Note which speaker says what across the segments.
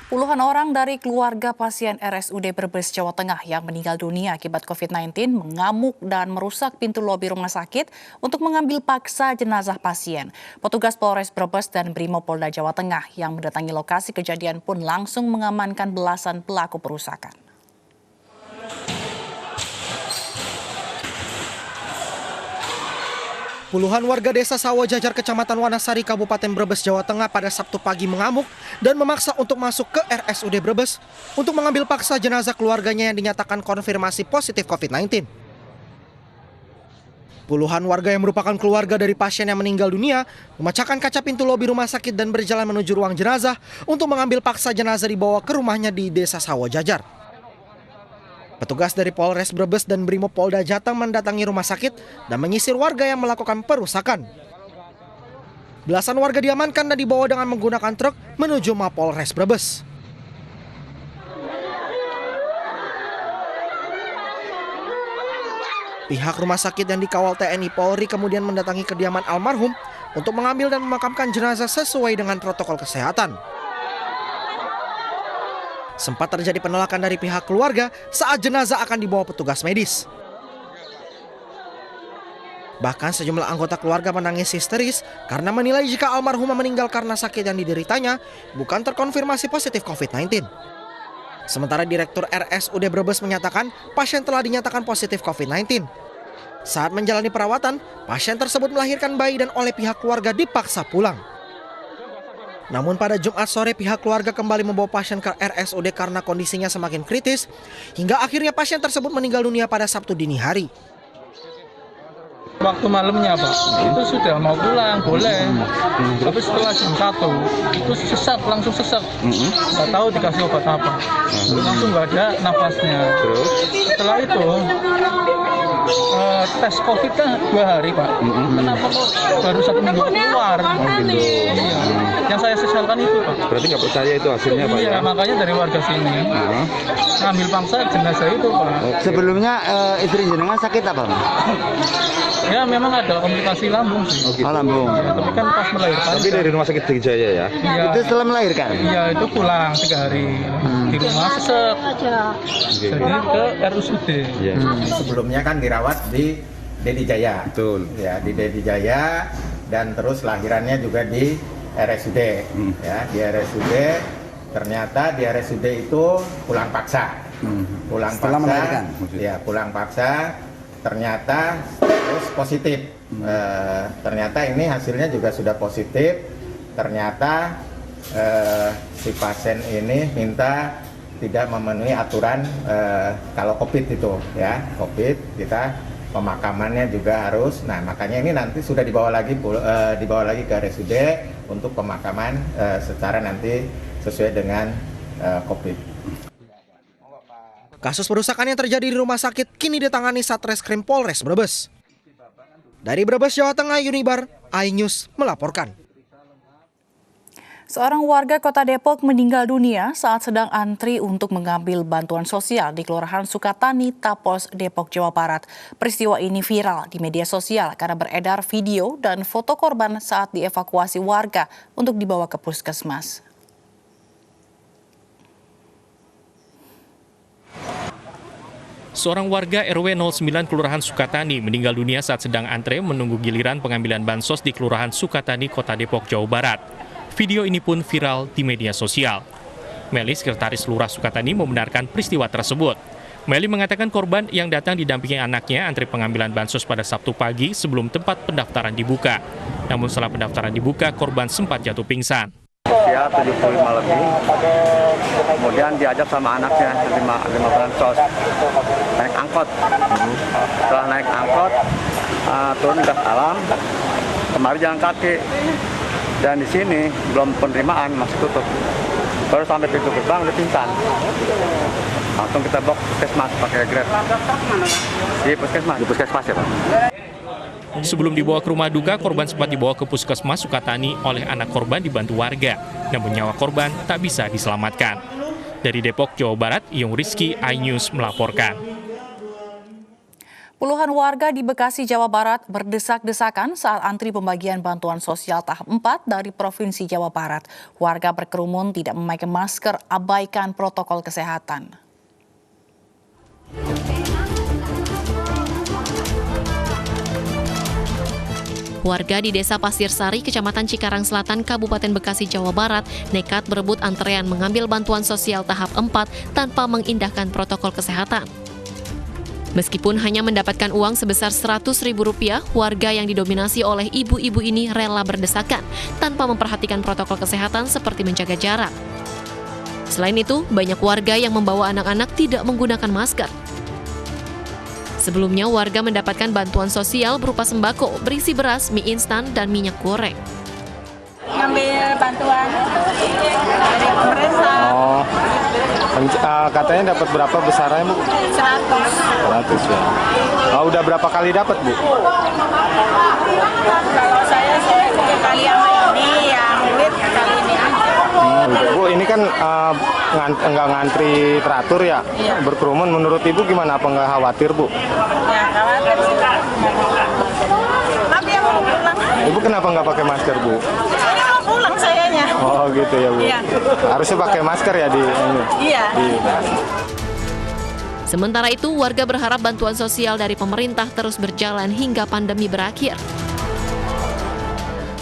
Speaker 1: Puluhan orang dari keluarga pasien RSUD Brebes, Jawa Tengah yang meninggal dunia akibat COVID-19 mengamuk dan merusak pintu lobi rumah sakit untuk mengambil paksa jenazah pasien. Petugas Polres Brebes dan Brimopolda Jawa Tengah yang mendatangi lokasi kejadian pun langsung mengamankan belasan pelaku perusakan.
Speaker 2: Puluhan warga desa Sawah Jajar, Kecamatan Wanasari, Kabupaten Brebes, Jawa Tengah pada Sabtu pagi mengamuk dan memaksa untuk masuk ke RSUD Brebes untuk mengambil paksa jenazah keluarganya yang dinyatakan konfirmasi positif COVID-19. Puluhan warga yang merupakan keluarga dari pasien yang meninggal dunia memecahkan kaca pintu lobi rumah sakit dan berjalan menuju ruang jenazah untuk mengambil paksa jenazah dibawa ke rumahnya di desa Sawah Jajar. Petugas dari Polres Brebes dan Brimopolda Jateng mendatangi rumah sakit dan menyisir warga yang melakukan perusakan. Belasan warga diamankan dan dibawa dengan menggunakan truk menuju Mapolres Brebes. Pihak rumah sakit yang dikawal TNI Polri kemudian mendatangi kediaman almarhum untuk mengambil dan memakamkan jenazah sesuai dengan protokol kesehatan. Sempat terjadi penolakan dari pihak keluarga saat jenazah akan dibawa petugas medis. Bahkan sejumlah anggota keluarga menangis histeris karena menilai jika almarhumah meninggal karena sakit yang dideritanya bukan terkonfirmasi positif COVID-19. Sementara Direktur RSUD Brebes menyatakan pasien telah dinyatakan positif COVID-19. Saat menjalani perawatan, pasien tersebut melahirkan bayi dan oleh pihak keluarga dipaksa pulang. Namun pada Jumat sore pihak keluarga kembali membawa pasien ke RSUD karena kondisinya semakin kritis, hingga akhirnya pasien tersebut meninggal dunia pada Sabtu dini hari.
Speaker 3: Waktu malamnya Pak, itu sudah mau pulang, boleh. Tapi setelah jam 1, itu langsung sesak. Nggak tahu dikasih obat apa. Langsung nggak ada nafasnya. Terus? Setelah itu, tes COVID kan 2 hari Pak. Kenapa kok baru 1 minggu keluar? Iya. Yang saya sesalkan itu Pak.
Speaker 4: Berarti nggak percaya itu hasilnya Pak?
Speaker 3: Iya, makanya dari warga sini ngambil paksa jenazah itu Pak.
Speaker 5: Sebelumnya istri jenengan sakit apa Pak?
Speaker 3: Ya memang ada komplikasi lambung sih.
Speaker 5: Oh, lambung.
Speaker 3: Ya, tapi kan pas melahirkan.
Speaker 4: Tapi dari rumah sakit Jaya ya?
Speaker 3: Iya.
Speaker 5: Itu setelah melahirkan?
Speaker 3: Iya, itu pulang 3 hari. Di rumah sesek. Jadi ke RSUD.
Speaker 4: Ya.
Speaker 6: Sebelumnya kan dirawat di Dedi Jaya.
Speaker 4: Betul.
Speaker 6: Ya, di Dedi Jaya dan terus lahirannya juga di RSUD. Ya, di RSUD ternyata di RSUD itu pulang paksa. Pulang
Speaker 5: setelah
Speaker 6: paksa.
Speaker 5: melahirkan?
Speaker 6: Ya, pulang paksa. Ternyata terus positif. Ternyata ini hasilnya juga sudah positif. Ternyata si pasien ini minta tidak memenuhi aturan kalau COVID itu ya, COVID kita pemakamannya juga harus. Nah makanya ini nanti sudah dibawa lagi ke RSUD untuk pemakaman secara nanti sesuai dengan COVID.
Speaker 2: Kasus perusakan yang terjadi di rumah sakit kini ditangani Satreskrim Polres Brebes. Dari Brebes, Jawa Tengah, Yunibar, iNews melaporkan.
Speaker 1: Seorang warga Kota Depok meninggal dunia saat sedang antri untuk mengambil bantuan sosial di Kelurahan Sukatani, Tapos, Depok, Jawa Barat. Peristiwa ini viral di media sosial karena beredar video dan foto korban saat dievakuasi warga untuk dibawa ke puskesmas.
Speaker 7: Seorang warga RW 09 Kelurahan Sukatani meninggal dunia saat sedang antre menunggu giliran pengambilan bansos di Kelurahan Sukatani, Kota Depok, Jawa Barat. Video ini pun viral di media sosial. Meli, Sekretaris Lurah Sukatani, membenarkan peristiwa tersebut. Meli mengatakan korban yang datang didampingi anaknya antri pengambilan bansos pada Sabtu pagi sebelum tempat pendaftaran dibuka. Namun setelah pendaftaran dibuka, korban sempat jatuh pingsan.
Speaker 5: Usia 75 lebih, kemudian diajak sama anaknya 5 bansos, naik angkot. Setelah naik angkot, turun gas alam, kemarin jalan kaki. Dan di sini belum penerimaan, masih tutup. Baru sampai pintu gerbang, udah pingsan. Langsung kita bawa puskesmas pakai Grab. Di puskesmas ya Pak.
Speaker 7: Sebelum dibawa ke rumah duka, korban sempat dibawa ke puskesmas Sukatani oleh anak korban dibantu warga. Namun nyawa korban tak bisa diselamatkan. Dari Depok, Jawa Barat, Iyung Rizky, iNews melaporkan.
Speaker 1: Puluhan warga di Bekasi, Jawa Barat berdesak-desakan saat antri pembagian bantuan sosial tahap 4 dari Provinsi Jawa Barat. Warga berkerumun tidak memakai masker, abaikan protokol kesehatan.
Speaker 8: Warga di Desa Pasir Sari, Kecamatan Cikarang Selatan, Kabupaten Bekasi, Jawa Barat, nekat berebut antrean mengambil bantuan sosial tahap 4 tanpa mengindahkan protokol kesehatan. Meskipun hanya mendapatkan uang sebesar Rp100.000, warga yang didominasi oleh ibu-ibu ini rela berdesakan tanpa memperhatikan protokol kesehatan seperti menjaga jarak. Selain itu, banyak warga yang membawa anak-anak tidak menggunakan masker. Sebelumnya, warga mendapatkan bantuan sosial berupa sembako berisi beras, mie instan, dan minyak goreng.
Speaker 9: Ngambil bantuan dari pemerintah.
Speaker 6: Katanya dapat berapa besarnya, Bu? 100 ya. Udah berapa kali dapat, Bu?
Speaker 9: Kalau saya sih 3 kali yang ini, yang duit kali ini aja.
Speaker 6: Bu, ini kan nggak ngantri teratur ya?
Speaker 9: Iya.
Speaker 6: Berkerumun, menurut Ibu gimana? Apa nggak khawatir, Bu?
Speaker 9: Ya, khawatir sih. Tapi yang mau pulang.
Speaker 6: Ibu kenapa nggak pakai masker, Bu?
Speaker 9: Saya mau pulang sayanya.
Speaker 6: Oh gitu ya, Bu.
Speaker 9: Iya.
Speaker 6: Harusnya pakai masker ya di ini.
Speaker 9: Iya.
Speaker 8: Sementara itu, warga berharap bantuan sosial dari pemerintah terus berjalan hingga pandemi berakhir.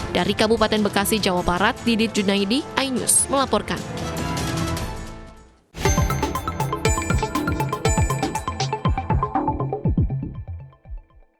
Speaker 8: Dari Kabupaten Bekasi, Jawa Barat, Didit Junaidi, iNews melaporkan.